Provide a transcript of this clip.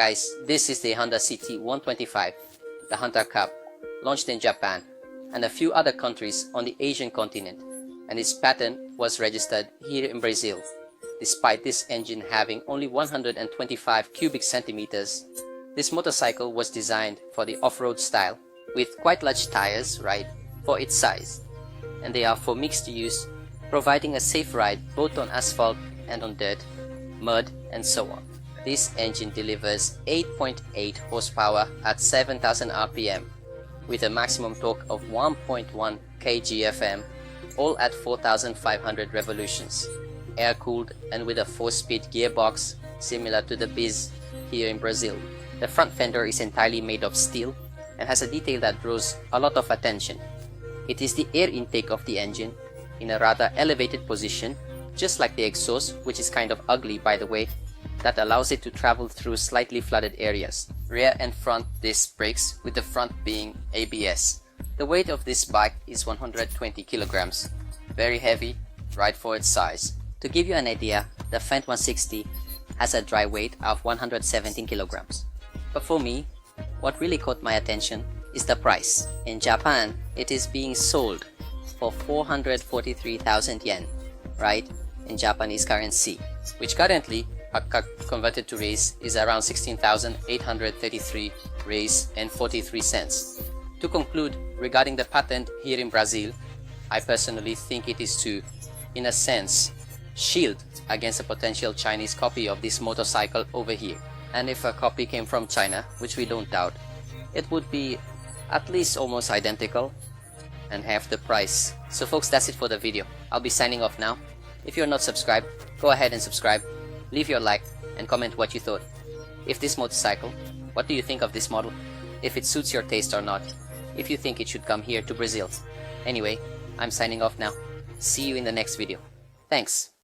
Guys, this is the Honda CT125, the Hunter Cub, launched in Japan and a few other countries on the Asian continent, and its patent was registered here in Brazil. Despite this engine having only 125 cubic centimeters, this motorcycle was designed for the off-road style with quite large tires, right, for its size, and they are for mixed use, providing a safe ride both on asphalt and on dirt, mud and so on. This engine delivers 8.8 horsepower at 7,000 RPM with a maximum torque of 1.1 kgf.m, all at 4,500 revolutions, air-cooled and with a 4-speed gearbox similar to the Biz here in Brazil. The front fender is entirely made of steel and has a detail that draws a lot of attention. It is the air intake of the engine in a rather elevated position, just like the exhaust, which is kind of ugly by the way, that allows it to travel through slightly flooded areas. Rear and front disc brakes, with the front being ABS. The weight of this bike is 120 kilograms. Very heavy, right for its size. To give you an idea, the Fendt 160 has a dry weight of 117 kilograms. But for me, what really caught my attention is the price. In Japan, it is being sold for 443,000 yen, right, in Japanese currency, which currently converted to reais is around 16,833 reais and 43 cents. To conclude, regarding the patent here in Brazil, I personally think it is to, in a sense, shield against a potential Chinese copy of this motorcycle over here. And if a copy came from China, which we don't doubt, it would be at least almost identical and half the price. So folks, that's it for the video. I'll be signing off now. If you're not subscribed, go ahead and subscribe. Leave your like and comment what you thought. If this motorcycle, what do you think of this model? If it suits your taste or not. If you think it should come here to Brazil. Anyway, I'm signing off now. See you in the next video. Thanks.